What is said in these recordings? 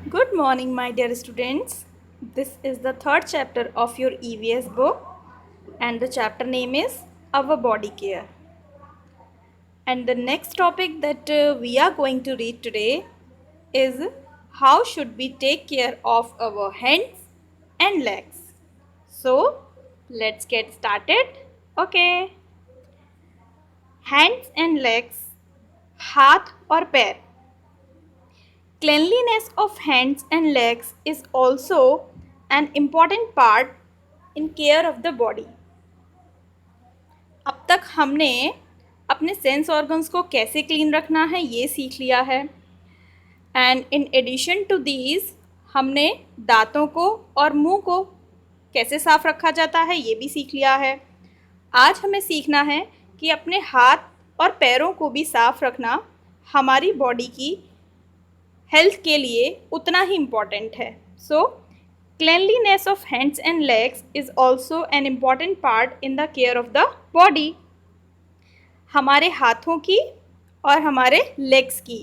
Good morning, my dear students. This is the third chapter of your EVS book, and the chapter name is Our Body Care. And the next topic that we are going to read today is how should we take care of our hands and legs. So, let's get started. Okay. Hands and legs, हाथ और पैर. Cleanliness of hands and legs is also an important part in care of the body. अब तक हमने अपने sense organs को कैसे clean रखना है ये सीख लिया है, and in addition to these हमने दांतों को और मुंह को कैसे साफ रखा जाता है ये भी सीख लिया है. आज हमें सीखना है कि अपने हाथ और पैरों को भी साफ रखना हमारी बॉडी की हेल्थ के लिए उतना ही इम्पॉर्टेंट है. सो cleanliness of hands and legs is also an important part in the care of the body. हमारे हाथों की और हमारे लेग्स की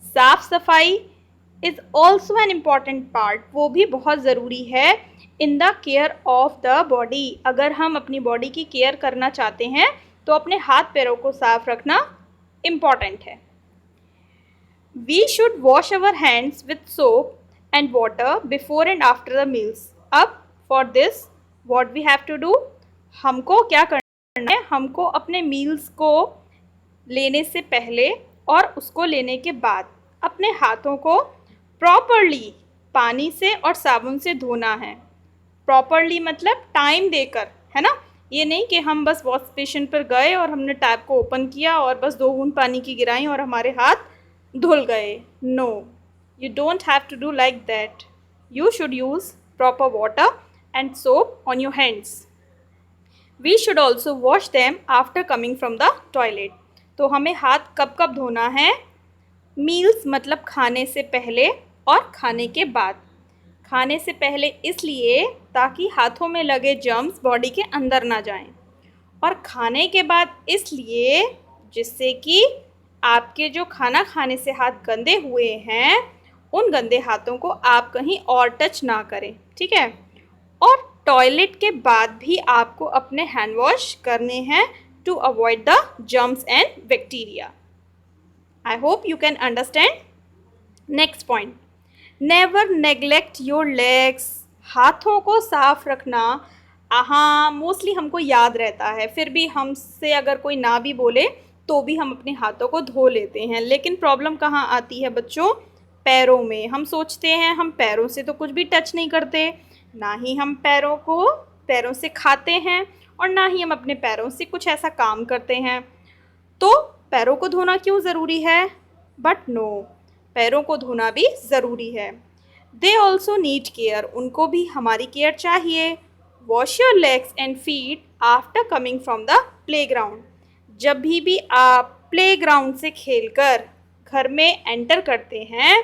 साफ सफाई is also an important part. वो भी बहुत ज़रूरी है in the care of the body. अगर हम अपनी बॉडी की केयर करना चाहते हैं तो अपने हाथ पैरों को साफ रखना इम्पॉर्टेंट है. We should wash our hands with soap and water before and after the meals. अब for this what we have to do? हमको क्या करना है? हमको अपने मील्स को लेने से पहले और उसको लेने के बाद अपने हाथों को प्रॉपरली पानी से और साबुन से धोना है. प्रॉपरली मतलब टाइम देकर, है ना. ये नहीं कि हम बस वॉश बेसिन पर गए और हमने टैप को ओपन किया और बस 2 बूंद पानी की गिराई और हमारे हाथ धुल गए. No, you don't have to do like that. You should use proper water and soap on your hands. We should also wash them after coming from the toilet. तो हमें हाथ कब कब धोना है? मील्स मतलब खाने से पहले और खाने के बाद. खाने से पहले इसलिए ताकि हाथों में लगे जर्म्स बॉडी के अंदर ना जाएं, और खाने के बाद इसलिए जिससे कि आपके जो खाना खाने से हाथ गंदे हुए हैं उन गंदे हाथों को आप कहीं और टच ना करें, ठीक है. और टॉयलेट के बाद भी आपको अपने हैंड वॉश करने हैं to avoid the germs and bacteria. I hope you can understand. Next point, never neglect your legs. हाथों को साफ रखना हाँ मोस्टली हमको याद रहता है, फिर भी हमसे अगर कोई ना भी बोले तो भी हम अपने हाथों को धो लेते हैं. लेकिन प्रॉब्लम कहाँ आती है बच्चों? पैरों में. हम सोचते हैं हम पैरों से तो कुछ भी टच नहीं करते, ना ही हम पैरों से खाते हैं और ना ही हम अपने पैरों से कुछ ऐसा काम करते हैं. तो पैरों को धोना क्यों ज़रूरी है? बट नो, पैरों को धोना भी ज़रूरी है. They also need care. उनको भी हमारी केयर चाहिए. Wash your legs and feet after coming from the play ground. जब भी आप प्लेग्राउंड से खेलकर घर में एंटर करते हैं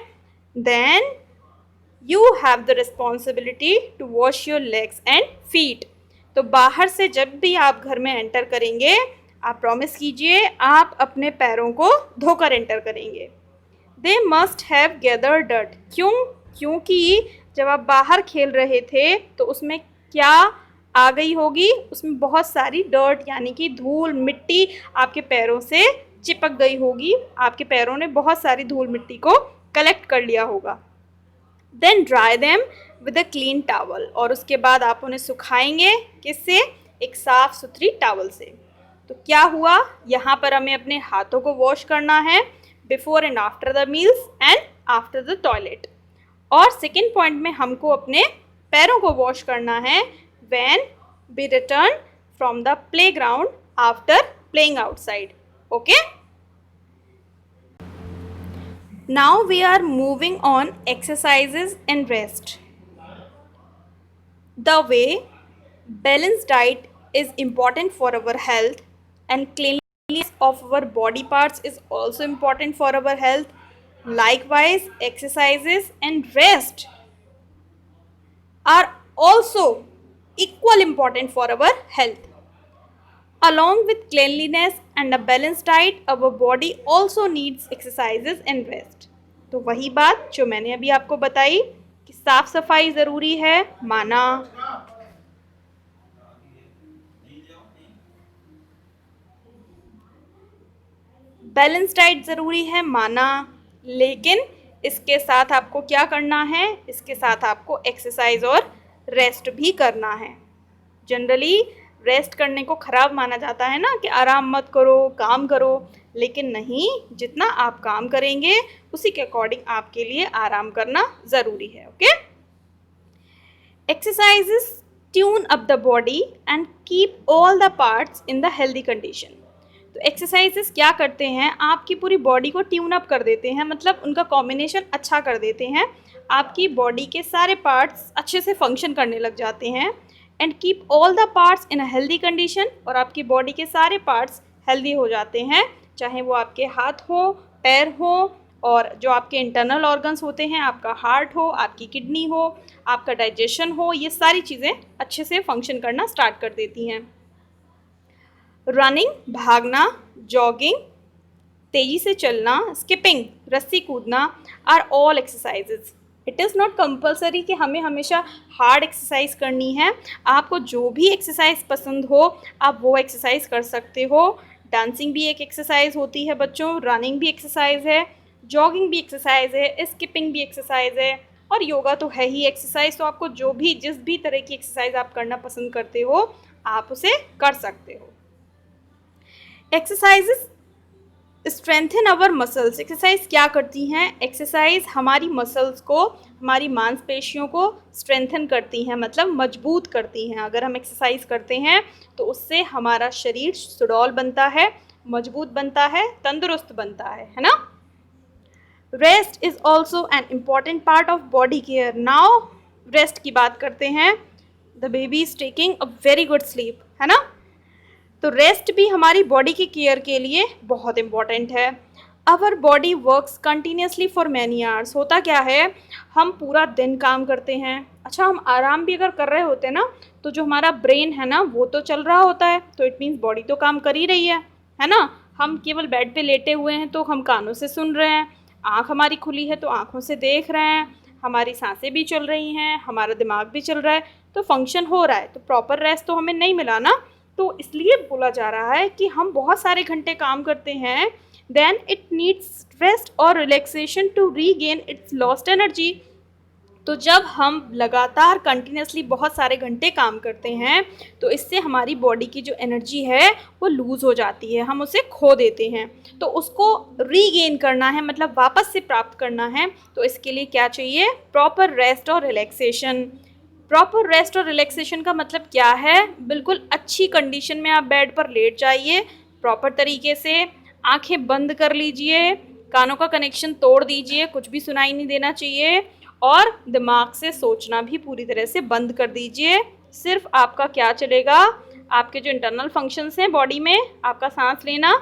then you have the responsibility to wash your legs and feet. तो बाहर से जब भी आप घर में एंटर करेंगे आप प्रॉमिस कीजिए आप अपने पैरों को धोकर एंटर करेंगे. They must have gather dirt. क्योंकि जब आप बाहर खेल रहे थे तो उसमें क्या आ गई होगी? उसमें बहुत सारी डर्ट यानी कि धूल मिट्टी आपके पैरों से चिपक गई होगी. आपके पैरों ने बहुत सारी धूल मिट्टी को कलेक्ट कर लिया होगा. Then dry them with a clean towel. और उसके बाद आप उन्हें सुखाएंगे किससे? एक साफ़ सुथरी टावल से. तो क्या हुआ? यहाँ पर हमें अपने हाथों को वॉश करना है before and after the meals and after the toilet. और सेकेंड पॉइंट में हमको अपने पैरों को वॉश करना है when we return from the playground after playing outside. Okay? Now we are moving on exercises and rest. The way balanced diet is important for our health and cleanliness of our body parts is also important for our health. Likewise, exercises and rest are also equal important for our health. Along with cleanliness and a balanced diet, our body also needs exercises and rest. तो वही बात जो मैंने अभी आपको बताई कि साफ सफाई ज़रूरी है, माना। बैलेंस डाइट ज़रूरी है, माना। लेकिन इसके साथ आपको क्या करना है, इसके साथ आपको एक्सरसाइज और रेस्ट भी करना है। जनरली रेस्ट करने को ख़राब माना जाता है ना, कि आराम मत करो, काम करो, लेकिन नहीं, जितना आप काम करेंगे उसी के अकॉर्डिंग आपके लिए आराम करना ज़रूरी है। Okay. Exercises tune up the body and keep all the parts in the healthy condition. तो एक्सरसाइजेस क्या करते हैं, आपकी पूरी बॉडी को ट्यून अप कर देते हैं, मतलब उनका कॉम्बिनेशन अच्छा कर देते हैं, आपकी बॉडी के सारे पार्ट्स अच्छे से फंक्शन करने लग जाते हैं। And keep all the parts in a healthy condition, और आपकी बॉडी के सारे पार्ट्स हेल्दी हो जाते हैं, चाहे वो आपके हाथ हो, पैर हो, और जो आपके इंटरनल ऑर्गन्स होते हैं, आपका हार्ट हो, आपकी किडनी हो, आपका डाइजेशन हो, ये सारी चीज़ें अच्छे से फंक्शन करना स्टार्ट कर देती हैं। रनिंग, भागना, जॉगिंग, तेज़ी से चलना, स्किपिंग, रस्सी कूदना are all exercises. It is not compulsory कि हमें हमेशा हार्ड एक्सरसाइज करनी है। आपको जो भी एक्सरसाइज पसंद हो आप वो एक्सरसाइज कर सकते हो। डांसिंग भी एक एक्सरसाइज होती है बच्चों, रनिंग भी एक्सरसाइज है, जॉगिंग भी एक्सरसाइज है, स्किपिंग भी एक्सरसाइज है, और योगा तो है ही एक्सरसाइज। तो आपको जो भी जिस भी तरह की एक्सरसाइज आप करना पसंद करते हो आप उसे कर सकते हो। Exercises strengthen our muscles. Exercise क्या करती हैं, एक्सरसाइज हमारी मसल्स को, हमारी मांसपेशियों को स्ट्रेंथन करती हैं, मतलब मजबूत करती हैं। अगर हम एक्सरसाइज करते हैं तो उससे हमारा शरीर सुडौल बनता है, मजबूत बनता है, तंदुरुस्त बनता है ना। Rest is also an important part of body care. Now rest की बात करते हैं। The baby is taking a very good sleep, है ना। तो रेस्ट भी हमारी बॉडी की केयर के लिए बहुत इम्पॉर्टेंट है। Our body works continuously for many hours. होता क्या है, हम पूरा दिन काम करते हैं, अच्छा हम आराम भी अगर कर रहे होते हैं ना, तो जो हमारा ब्रेन है ना वो तो चल रहा होता है, तो इट मीन्स बॉडी तो काम कर ही रही है ना। हम केवल बेड पे लेटे हुए हैं तो हम कानों से सुन रहे हैं, आँख हमारी खुली है तो आँखों से देख रहे हैं, हमारी सांसें भी चल रही हैं, हमारा दिमाग भी चल रहा है, तो फंक्शन हो रहा है। तो प्रॉपर रेस्ट तो हमें नहीं मिला ना, तो इसलिए बोला जा रहा है कि हम बहुत सारे घंटे काम करते हैं, देन इट नीड्स रेस्ट और relaxation to regain its lost energy. तो जब हम लगातार कंटिन्यूसली बहुत सारे घंटे काम करते हैं तो इससे हमारी बॉडी की जो एनर्जी है वो लूज़ हो जाती है, हम उसे खो देते हैं। तो उसको रीगेन करना है, मतलब वापस से प्राप्त करना है, तो इसके लिए क्या चाहिए, प्रॉपर रेस्ट और रिलैक्सेशन। प्रॉपर रेस्ट और रिलैक्सेशन का मतलब क्या है, बिल्कुल अच्छी कंडीशन में आप बेड पर लेट जाइए, प्रॉपर तरीके से आंखें बंद कर लीजिए, कानों का कनेक्शन तोड़ दीजिए, कुछ भी सुनाई नहीं देना चाहिए, और दिमाग से सोचना भी पूरी तरह से बंद कर दीजिए। सिर्फ आपका क्या चलेगा, आपके जो इंटरनल फंक्शंस हैं बॉडी में, आपका सांस लेना,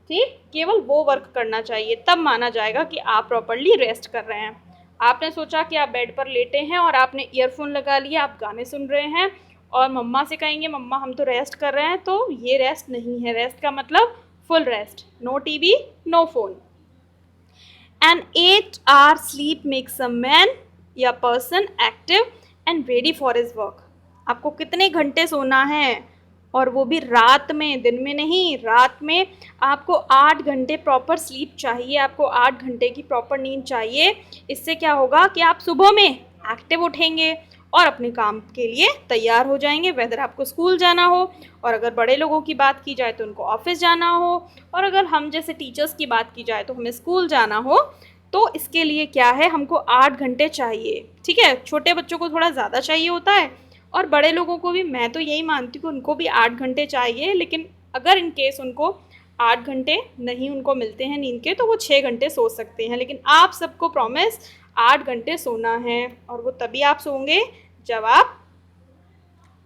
ठीक, केवल वो वर्क करना चाहिए, तब माना जाएगा कि आप प्रॉपरली रेस्ट कर रहे हैं। आपने सोचा कि आप बेड पर लेटे हैं और आपने ईयरफोन लगा लिया, आप गाने सुन रहे हैं और मम्मा से कहेंगे मम्मा हम तो रेस्ट कर रहे हैं, तो ये रेस्ट नहीं है। रेस्ट का मतलब full rest, no TV, no phone. An 8 hour sleep makes a man या person active and ready for his work. आपको कितने घंटे सोना है, और वो भी रात में, दिन में नहीं, रात में आपको 8 घंटे प्रॉपर स्लीप चाहिए, आपको 8 घंटे की प्रॉपर नींद चाहिए। इससे क्या होगा कि आप सुबह में एक्टिव उठेंगे और अपने काम के लिए तैयार हो जाएंगे, वेदर आपको स्कूल जाना हो, और अगर बड़े लोगों की बात की जाए तो उनको ऑफिस जाना हो, और अगर हम जैसे टीचर्स की बात की जाए तो हमें स्कूल जाना हो। तो इसके लिए क्या है, हमको 8 घंटे चाहिए, ठीक है। छोटे बच्चों को थोड़ा ज़्यादा चाहिए होता है, और बड़े लोगों को भी, मैं तो यही मानती हूँ कि उनको भी 8 घंटे चाहिए, लेकिन अगर इन केस उनको 8 घंटे नहीं उनको मिलते हैं नींद के, तो वो 6 घंटे सो सकते हैं। लेकिन आप सबको प्रॉमिस 8 घंटे सोना है, और वो तभी आप सोएंगे जब आप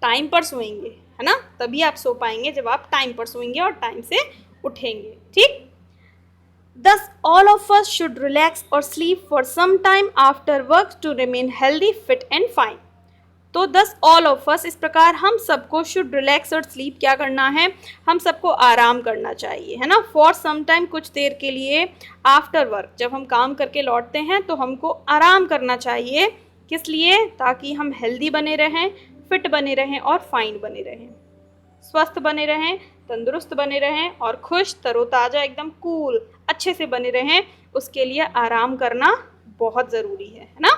टाइम पर सोएंगे, है ना, तभी आप सो पाएंगे जब आप टाइम पर सोएंगे और टाइम से उठेंगे, ठीक। Thus, all of us should relax or sleep for some time after work to remain healthy, fit and fine. तो दस ऑल ऑफ अस, इस प्रकार हम सबको शुड रिलैक्स और स्लीप क्या करना है, हम सबको आराम करना चाहिए, है ना, फॉर सम टाइम, कुछ देर के लिए, आफ्टर वर्क, जब हम काम करके लौटते हैं तो हमको आराम करना चाहिए। किस लिए? ताकि हम हेल्दी बने रहें, फिट बने रहें और फाइन बने रहें, स्वस्थ बने रहें, तंदुरुस्त बने रहें और खुश, तरोताज़ा, एकदम कूल, अच्छे से बने रहें। उसके लिए आराम करना बहुत ज़रूरी है ना।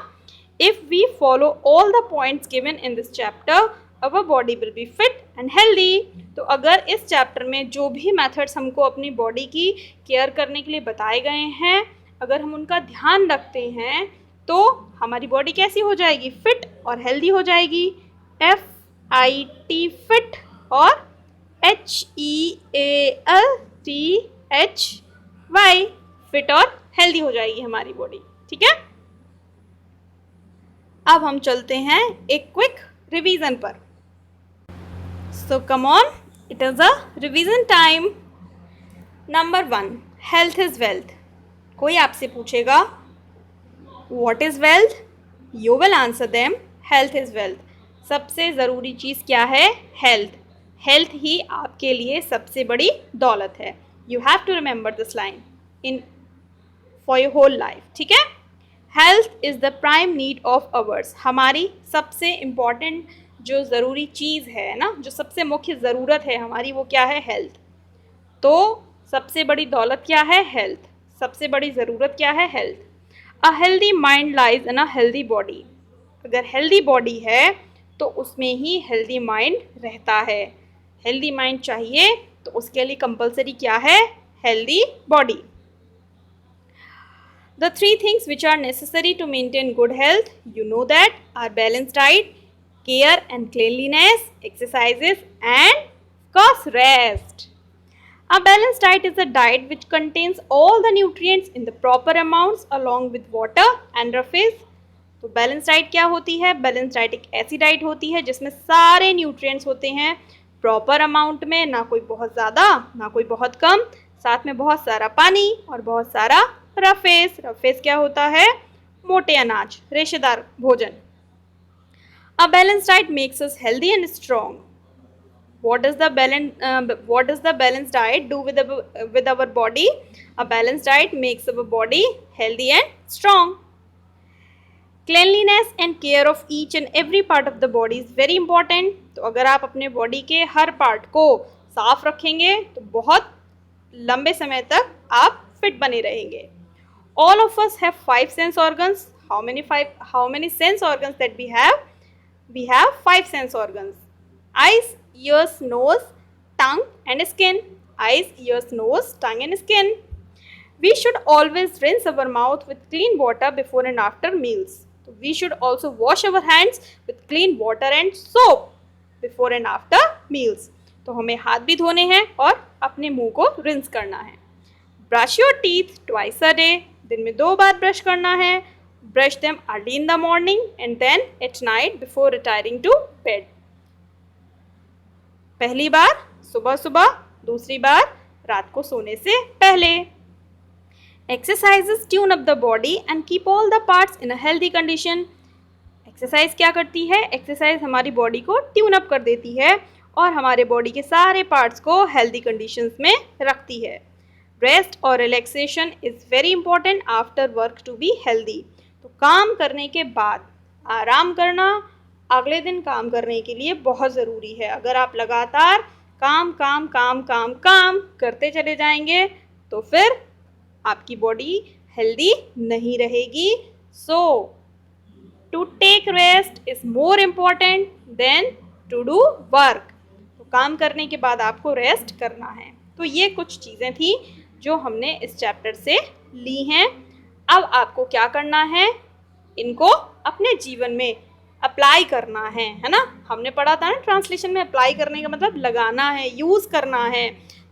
If we follow all the points given in this chapter, our body will be fit and healthy. तो अगर इस चैप्टर में जो भी मेथड्स हमको अपनी बॉडी की केयर करने के लिए बताए गए हैं, अगर हम उनका ध्यान रखते हैं तो हमारी बॉडी कैसी हो जाएगी? फिट और हेल्दी हो जाएगी। FIT फिट और HEALTHY फिट और हेल्दी हो जाएगी हमारी बॉडी। ठीक है, अब हम चलते हैं एक क्विक रिवीजन पर। So come on, it is a revision time. Number 1, health is wealth. कोई आपसे पूछेगा what is wealth, you will answer them health is wealth. सबसे ज़रूरी चीज़ क्या है? हेल्थ। हेल्थ ही आपके लिए सबसे बड़ी दौलत है। You have to remember this line in for your whole life. ठीक है, health is the prime need of ours. हमारी सबसे इम्पॉर्टेंट जो ज़रूरी चीज़ है ना, जो सबसे मुख्य ज़रूरत है हमारी, वो क्या है? हेल्थ। तो सबसे बड़ी दौलत क्या है? हेल्थ। सबसे बड़ी ज़रूरत क्या है? Health. A healthy mind lies in a healthy body. अगर हेल्दी बॉडी है तो उसमें ही हेल्दी माइंड रहता है। हेल्दी माइंड चाहिए तो उसके लिए कंपलसरी क्या है? Healthy body. The 3 things which are necessary to maintain good health, you know that, are balanced diet, care and cleanliness, exercises and of course rest. A balanced diet is a diet which contains all the nutrients in the proper amounts along with water and rough fish. तो balance diet क्या होती है? Balance diet एक ऐसी diet होती है जिसमें सारे न्यूट्रिएंट्स होते हैं प्रॉपर अमाउंट में, ना कोई बहुत ज़्यादा ना कोई बहुत कम, साथ में बहुत सारा पानी और बहुत सारा रफेस। रफेस क्या होता है? मोटे अनाज, रेशेदार भोजन। A balance diet makes us healthy and strong. What does the balanced diet do with our body? A balanced diet makes our body healthy and strong. Cleanliness and care of each and every part of the body is very important. तो अगर आप अपने body के हर part को साफ रखेंगे तो बहुत लंबे समय तक आप फिट बने रहेंगे। All of us have 5 sense organs. How many sense organs that we have? We have 5 sense organs. Eyes, ears, nose, tongue and skin. Eyes, ears, nose, tongue and skin. We should always rinse our mouth with clean water before and after meals. So we should also wash our hands with clean water and soap before and after meals. तो हमें हाथ भी धोने हैं और अपने मुंह को रिंस करना है। Brush your teeth twice a day. दिन में 2 बार ब्रश करना है। Brush them early in the morning and then at night before retiring to bed. पहली बार सुबह सुबह, दूसरी बार रात को सोने से पहले। Exercises tune up the body and keep all the parts in a healthy condition. Exercise क्या करती है? एक्सरसाइज हमारी बॉडी को ट्यून अप कर देती है और हमारे बॉडी के सारे पार्ट्स को हेल्दी कंडीशंस में रखती है। रेस्ट और relaxation is very important after work to be healthy. तो काम करने के बाद आराम करना अगले दिन काम करने के लिए बहुत ज़रूरी है। अगर आप लगातार काम काम काम काम काम करते चले जाएंगे तो फिर आपकी बॉडी हेल्दी नहीं रहेगी। So to take rest is more important than to do work. तो काम करने के बाद आपको रेस्ट करना है। तो ये कुछ चीज़ें थी जो हमने इस चैप्टर से ली हैं। अब आपको क्या करना है? इनको अपने जीवन में अप्लाई करना है ना। हमने पढ़ा था ना ट्रांसलेशन में, अप्लाई करने का मतलब लगाना है, यूज़ करना है,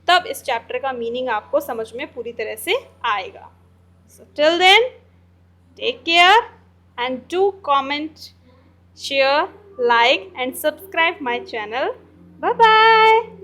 तब इस चैप्टर का मीनिंग आपको समझ में पूरी तरह से आएगा। So till then take care and do comment, share, like and subscribe my channel. Bye bye.